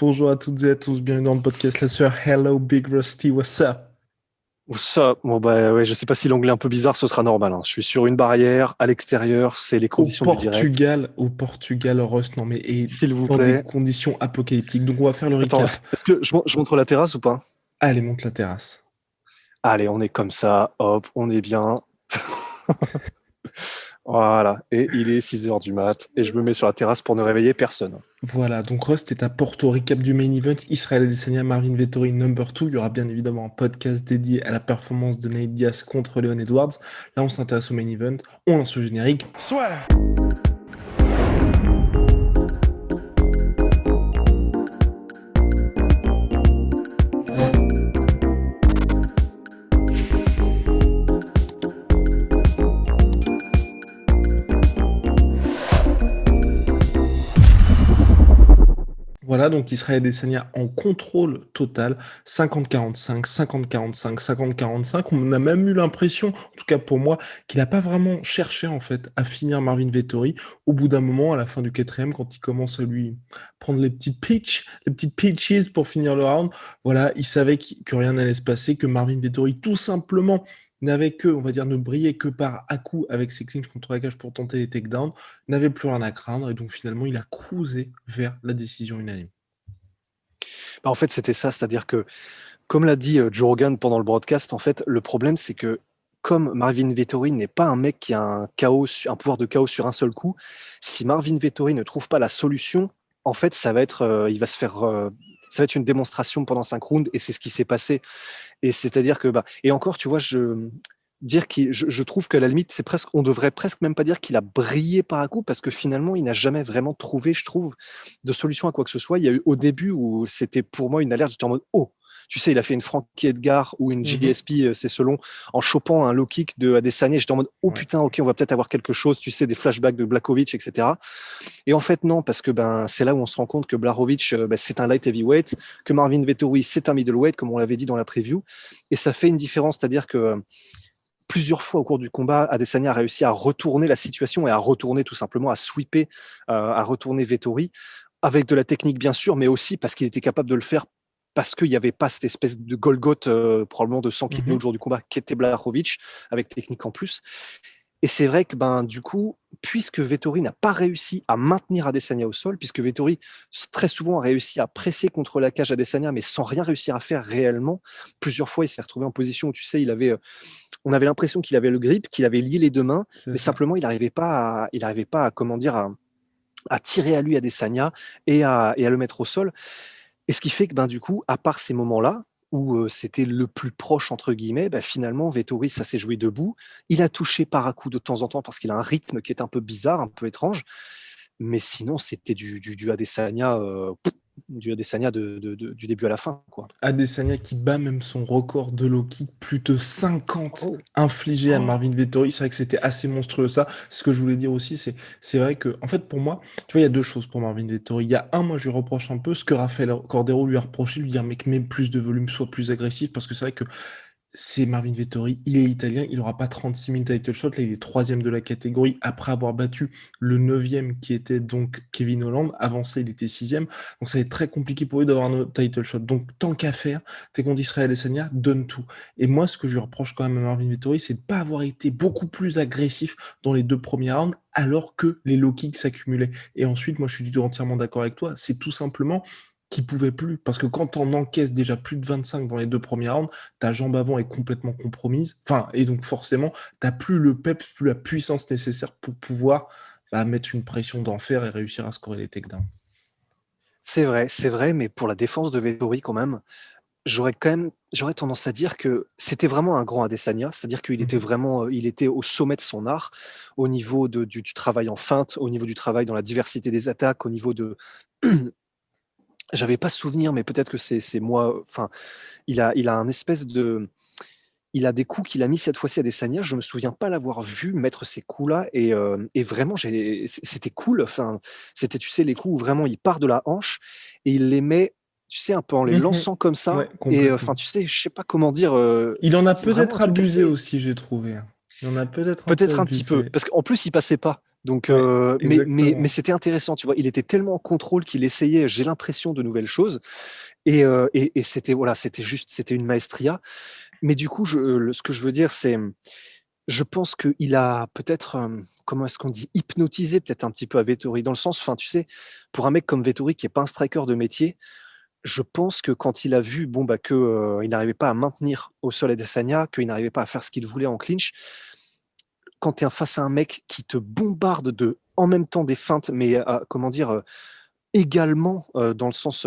Bonjour à toutes et à tous, bienvenue dans le podcast La Sueur. Hello Big Rusty, what's up? Ou ça, bon bah ouais, je sais pas si l'anglais est un peu bizarre, ce sera normal, hein. Je suis sur une barrière, à l'extérieur, c'est les conditions du direct. Au Portugal, Rust, non mais et S'il vous dans des plaît. conditions apocalyptiques. Donc on va faire le Attends, recap. est-ce que je montre la terrasse ou pas? Allez, monte la terrasse. Allez, on est comme ça, hop, on est bien. Voilà, et il est 6h du mat, et je me mets sur la terrasse pour ne réveiller personne. Voilà, donc Rust est à Porto, recap du main event, Israël Adesanya, Marvin Vettori number 2. Il y aura bien évidemment un podcast dédié à la performance de Nate Diaz contre Leon Edwards. Là, on s'intéresse au main event, on lance le générique. Soit. Voilà, donc Israël Adesanya en contrôle total, 50-45, 50-45, 50-45. On a même eu l'impression, en tout cas pour moi, qu'il n'a pas vraiment cherché en fait à finir Marvin Vettori. Au bout d'un moment, à la fin du quatrième, quand il commence à lui prendre les petites peaches pour finir le round, voilà, il savait que rien n'allait se passer, que Marvin Vettori tout simplement n'avait que, on va dire, ne brillait que par à-coup avec ses clinches contre la cage pour tenter les takedowns, n'avait plus rien à craindre et donc finalement il a cruisé vers la décision unanime. Bah, en fait, c'était ça, c'est-à-dire que, comme l'a dit Joe Rogan pendant le broadcast, en fait, le problème, c'est que comme Marvin Vettori n'est pas un mec qui a un pouvoir de chaos sur un seul coup, si Marvin Vettori ne trouve pas la solution, en fait, ça va être une démonstration pendant 5 rounds, et c'est ce qui s'est passé. Et c'est-à-dire que, et encore, tu vois, je trouve qu'à la limite, on devrait presque même pas dire qu'il a brillé par à coup, parce que finalement, il n'a jamais vraiment trouvé, je trouve, de solution à quoi que ce soit. Il y a eu au début où c'était pour moi une alerte, j'étais en mode, oh, tu sais, il a fait une Frankie Edgar ou une GSP, c'est selon, en chopant un low kick de Adesanya, j'étais en mode, oh putain, ok, on va peut-être avoir quelque chose, tu sais, des flashbacks de Blachowicz, etc. Et en fait, non, parce que c'est là où on se rend compte que Blachowicz, c'est un light heavyweight, que Marvin Vettori, c'est un middleweight, comme on l'avait dit dans la preview. Et ça fait une différence, c'est-à-dire que plusieurs fois au cours du combat, Adesanya a réussi à retourner la situation et à retourner tout simplement, à sweeper, à retourner Vettori, avec de la technique bien sûr, mais aussi parce qu'il était capable de le faire parce qu'il n'y avait pas cette espèce de Golgoth, probablement de 100 kilos le jour du combat, qu'était Blachowicz, avec technique en plus. Et c'est vrai que du coup, puisque Vettori n'a pas réussi à maintenir Adesanya au sol, puisque Vettori très souvent a réussi à presser contre la cage Adesanya, mais sans rien réussir à faire réellement, plusieurs fois il s'est retrouvé en position où tu sais, on avait l'impression qu'il avait le grip, qu'il avait lié les deux mains, mais simplement il n'arrivait pas à comment dire, à tirer à lui Adesanya et à le mettre au sol. Et ce qui fait que du coup, à part ces moments-là, où c'était le plus proche, entre guillemets, finalement, Vettori, ça s'est joué debout. Il a touché par à coup de temps en temps parce qu'il a un rythme qui est un peu bizarre, un peu étrange. Mais sinon, c'était du Adesanya, du début à la fin, quoi. Adesanya qui bat même son record de low kick, plus de 50 Oh. infligés à Marvin Vettori. C'est vrai que c'était assez monstrueux ça. Ce que je voulais dire aussi, c'est vrai que, en fait, pour moi, tu vois, il y a deux choses pour Marvin Vettori. Il y a moi, je lui reproche un peu ce que Rafael Cordero lui a reproché, lui dire, mec, mets plus de volume, sois plus agressif, parce que c'est vrai que c'est Marvin Vettori, il est italien, il n'aura pas 36 000 title shots, là il est troisième de la catégorie, après avoir battu le neuvième qui était donc Kevin Holland, avant ça il était sixième, donc ça va être très compliqué pour lui d'avoir un autre title shot, donc tant qu'à faire, t'es contre Israël Adesanya, donne tout. Et moi ce que je lui reproche quand même à Marvin Vettori, c'est de ne pas avoir été beaucoup plus agressif dans les 2 premiers rounds, alors que les low kicks s'accumulaient. Et ensuite, moi je suis du tout entièrement d'accord avec toi, c'est tout simplement qui pouvait plus, parce que quand on encaisse déjà plus de 25 dans les 2 premiers rounds, ta jambe avant est complètement compromise, et donc forcément, t'as plus le peps, plus la puissance nécessaire pour pouvoir mettre une pression d'enfer et réussir à scorer les takedowns. C'est vrai, mais pour la défense de Vettori, quand même, j'aurais tendance à dire que c'était vraiment un grand Adesanya, c'est-à-dire qu'il était vraiment, il était au sommet de son art, au niveau du travail en feinte, au niveau du travail dans la diversité des attaques, au niveau de j'avais pas souvenir, mais peut-être que c'est moi. Enfin, il a un espèce de, il a des coups qu'il a mis cette fois-ci à Adesanya. Je me souviens pas l'avoir vu mettre ces coups-là, et vraiment, c'était cool. Enfin, c'était, tu sais, les coups où vraiment il part de la hanche et il les met, tu sais, un peu en les lançant comme ça. Ouais, Et complètement. enfin, tu sais, je sais pas comment dire. Il en a Vraiment peut-être un truc abusé assez. aussi, j'ai trouvé. Il en a peut-être un peu Peut-être un petit peu, abusé. parce qu'en plus, il passait pas. Donc, Ouais, mais exactement. c'était intéressant, tu vois. Il était tellement en contrôle qu'il essayait, j'ai l'impression, de nouvelles choses. Et c'était voilà, c'était juste, c'était une maestria. Mais du coup, ce que je veux dire, c'est, je pense qu'il a peut-être, comment est-ce qu'on dit, hypnotisé peut-être un petit peu à Vettori, dans le sens, enfin, tu sais, pour un mec comme Vettori qui est pas un striker de métier, je pense que quand il a vu, bon, bah, que il n'arrivait pas à maintenir au sol Adesanya, qu'il n'arrivait pas à faire ce qu'il voulait en clinch, quand tu es face à un mec qui te bombarde en même temps des feintes, mais comment dire, également dans le sens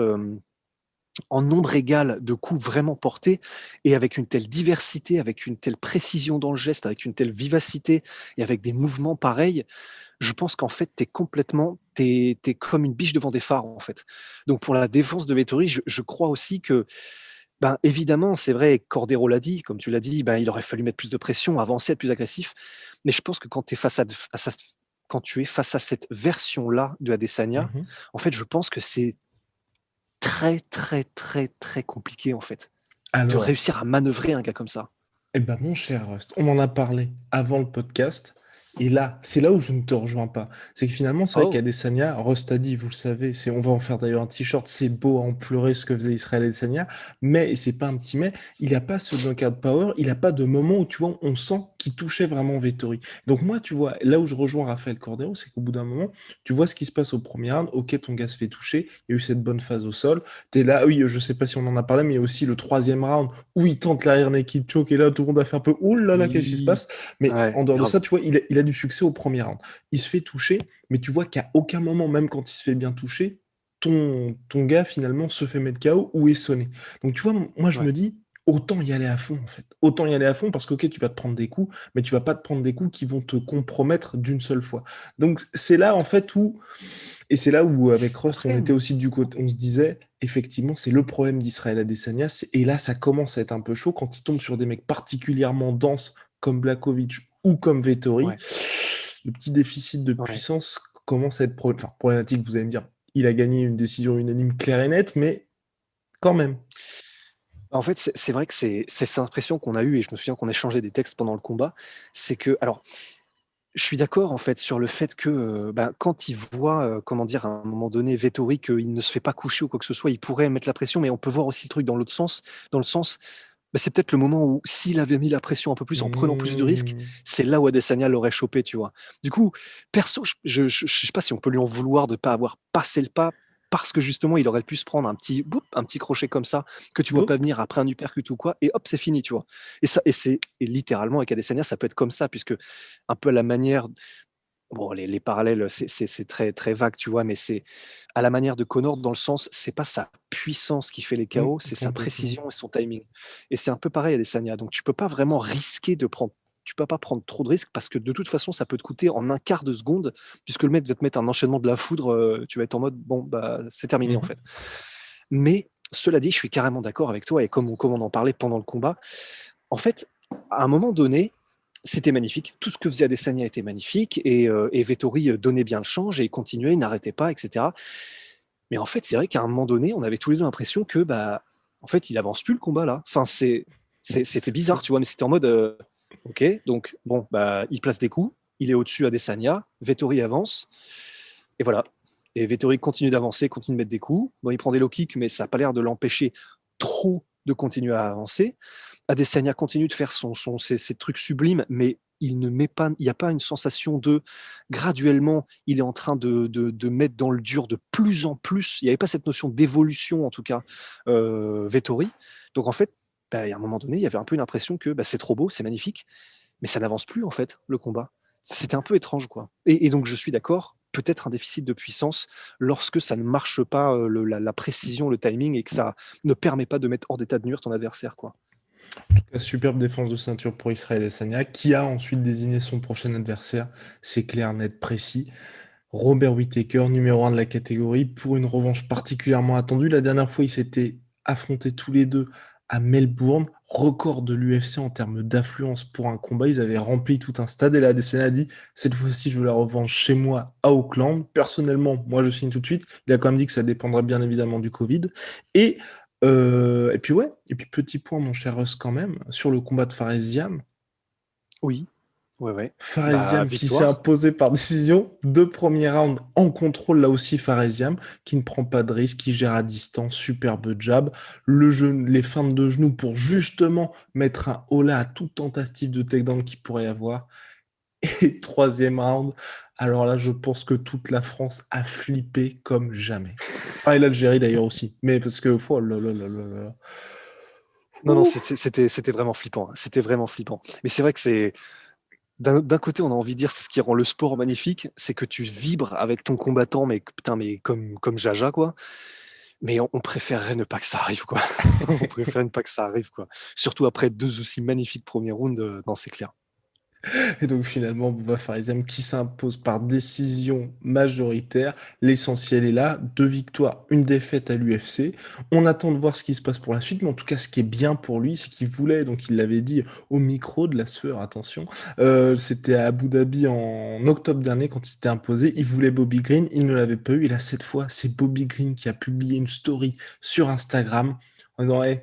en nombre égal de coups vraiment portés et avec une telle diversité, avec une telle précision dans le geste, avec une telle vivacité et avec des mouvements pareils, je pense qu'en fait, t'es comme une biche devant des phares, en fait. Donc, pour la défense de Vettori, je crois aussi que, ben, évidemment, c'est vrai, Cordero l'a dit, comme tu l'as dit, ben, il aurait fallu mettre plus de pression, avancer, être plus agressif. Mais je pense que quand, quand tu es face à cette version-là de Adesanya, Mhm. en fait, je pense que c'est très, très, très, très compliqué, en fait, de Alors, réussir à manœuvrer un gars comme ça. eh ben, mon cher Rust, on en a parlé avant le podcast. Et là, c'est là où je ne te rejoins pas. C'est que finalement, c'est vrai Oh, qu'Adesanya, Rust a dit, vous le savez, on va en faire d'ailleurs un t-shirt, c'est beau à en pleurer ce que faisait Israël Adesanya, mais, et c'est pas un petit mais, il n'a pas ce knockout power, il n'a pas de moment où, tu vois, on sent qu'il touchait vraiment Vettori. Donc moi, tu vois, là où je rejoins Rafael Cordero, c'est qu'au bout d'un moment, tu vois ce qui se passe au premier round, ok, ton gars se fait toucher, il y a eu cette bonne phase au sol, t'es là, oui, je sais pas si on en a parlé, mais il y a aussi le troisième round, où il tente l'arrière naked choke et là tout le monde a fait un peu ouh là là qu'est-ce qui se oui, passe, mais ouais, en dehors de grave. ça tu vois il a du succès au premier round, il se fait toucher mais tu vois qu'à aucun moment même quand il se fait bien toucher ton gars finalement se fait mettre KO ou est sonné, donc tu vois moi je Ouais. me dis autant y aller à fond en fait, autant y aller à fond parce que ok tu vas te prendre des coups mais tu vas pas te prendre des coups qui vont te compromettre d'une seule fois, donc c'est là en fait où et c'est là où, avec Rust, on Après, était aussi du côté, on se disait, effectivement, c'est le problème d'Israël Adesanya. Et là, ça commence à être un peu chaud quand il tombe sur des mecs particulièrement denses comme Blakovic ou comme Vettori. ouais, Le petit déficit de ouais. puissance commence à être problématique. Vous allez me dire, il a gagné une décision unanime claire et nette, mais quand même. En fait, c'est vrai que c'est cette impression qu'on a eue, et je me souviens qu'on échangeait des textes pendant le combat, c'est que, alors, je suis d'accord en fait sur le fait que ben, quand il voit, comment dire, à un moment donné, Vettori, qu'il ne se fait pas coucher ou quoi que ce soit, il pourrait mettre la pression, mais on peut voir aussi le truc dans l'autre sens, dans le sens, ben, c'est peut-être le moment où s'il avait mis la pression un peu plus en prenant plus de risques, Mmh. c'est là où Adesanya l'aurait chopé, tu vois. Du coup, perso, je sais pas si on peut lui en vouloir de ne pas avoir passé le pas, parce que justement, il aurait pu se prendre un petit crochet comme ça, que tu vois pas Boop. venir après un uppercut ou quoi, et hop, c'est fini, tu vois. Et littéralement avec Adesanya, ça peut être comme ça, puisque un peu à la manière, bon, les parallèles, c'est très, très vague, tu vois, mais c'est à la manière de Connor, dans le sens, c'est pas sa puissance qui fait les Mmh, KO, c'est sa complètement. précision et son timing. Et c'est un peu pareil à Adesanya. Donc tu peux pas vraiment risquer de prendre. Tu peux pas prendre trop de risques parce que de toute façon, ça peut te coûter en un quart de seconde, puisque le mec va te mettre un enchaînement de la foudre, tu vas être en mode, bon, bah, c'est terminé en Mmh. fait. Mais cela dit, je suis carrément d'accord avec toi, et comme on en parlait pendant le combat, en fait, à un moment donné, c'était magnifique. Tout ce que faisait Adesanya était magnifique, et Vettori donnait bien le change et il continuait, il n'arrêtait pas, etc. Mais en fait, c'est vrai qu'à un moment donné, on avait tous les deux l'impression que, bah, en fait, il avance plus le combat là. Enfin, c'était bizarre, tu vois, mais c'était en mode, ok, donc bon, bah, il place des coups, il est au-dessus Adesanya, Vettori avance, et voilà. Et Vettori continue d'avancer, continue de mettre des coups. Bon, il prend des low kicks, mais ça n'a pas l'air de l'empêcher trop de continuer à avancer. Adesanya continue de faire ses trucs sublimes, mais il ne met pas, il n'y a pas une sensation de graduellement, il est en train de mettre dans le dur de plus en plus. Il n'y avait pas cette notion d'évolution, en tout cas, Vettori. Donc en fait, bah, à un moment donné, il y avait un peu une impression que bah, c'est trop beau, c'est magnifique, mais ça n'avance plus en fait, le combat. C'était un peu étrange, quoi. Et donc je suis d'accord, peut-être un déficit de puissance lorsque ça ne marche pas, la précision, le timing, et que ça ne permet pas de mettre hors d'état de nuire ton adversaire, quoi. La superbe défense de ceinture pour Israël Adesanya, qui a ensuite désigné son prochain adversaire. C'est clair, net, précis. Robert Whittaker, numéro 1 de la catégorie, pour une revanche particulièrement attendue. La dernière fois, ils s'étaient affrontés tous les deux à Melbourne, record de l'UFC en termes d'affluence pour un combat. Ils avaient rempli tout un stade et la Adesanya a dit cette fois-ci, je veux la revanche chez moi à Auckland. Personnellement, moi, je signe tout de suite. Il a quand même dit que ça dépendra bien évidemment du Covid. Et, et puis ouais, et puis petit point, mon cher Russ, quand même, sur le combat de Fares Ziam. Oui. Ouais, ouais. Bah, Faresiam qui s'est victoire. imposé par décision. 2 premiers rounds en contrôle, là aussi Faresiam, qui ne prend pas de risque, qui gère à distance, superbe jab. Les feintes de genoux pour justement mettre un holà à toute tentative de takedown qu'il pourrait y avoir. Et 3e round, alors là, je pense que toute la France a flippé comme jamais. Ah, et l'Algérie d'ailleurs aussi. Mais parce que, oh là là là là là. Non, non, Ouh. c'était vraiment flippant, hein. C'était vraiment flippant. Mais c'est vrai que c'est d'un côté, on a envie de dire c'est ce qui rend le sport magnifique, c'est que tu vibres avec ton combattant, mais putain, mais comme Jaja, quoi. Mais on préférerait ne pas que ça arrive, quoi. On préférerait ne pas que ça arrive, quoi. Surtout après 2 aussi magnifiques premiers rounds, non, c'est clair. Et donc finalement, Bouba Farisiam qui s'impose par décision majoritaire. L'essentiel est là, 2 victoires, une défaite à l'UFC. On attend de voir ce qui se passe pour la suite, mais en tout cas, ce qui est bien pour lui, c'est qu'il voulait, donc il l'avait dit au micro de la sueur, attention, c'était à Abu Dhabi en octobre dernier quand il s'était imposé. Il voulait Bobby Green, il ne l'avait pas eu. Et là, cette fois, c'est Bobby Green qui a publié une story sur Instagram en disant, hey,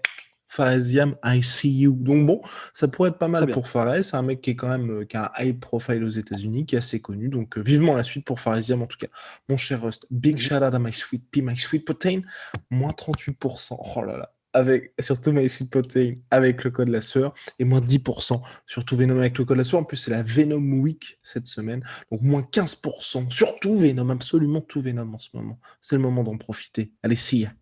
Faresiam, I see you. Donc bon, ça pourrait être pas Très mal bien. pour Fares. C'est un mec qui est quand même qui a un high profile aux États-Unis, qui est assez connu. Donc vivement la suite pour Faresiam en tout cas. Mon cher Rust, big Mhm. shout out à My Sweet Pea, My Sweet Protein, moins 38%. Oh là là. Avec, surtout My Sweet Protein avec le code la sueur et moins 10% surtout Venom avec le code la sueur. En plus, c'est la Venom Week cette semaine, donc moins 15%. Surtout Venom, absolument tout Venom en ce moment. C'est le moment d'en profiter. Allez, see ya.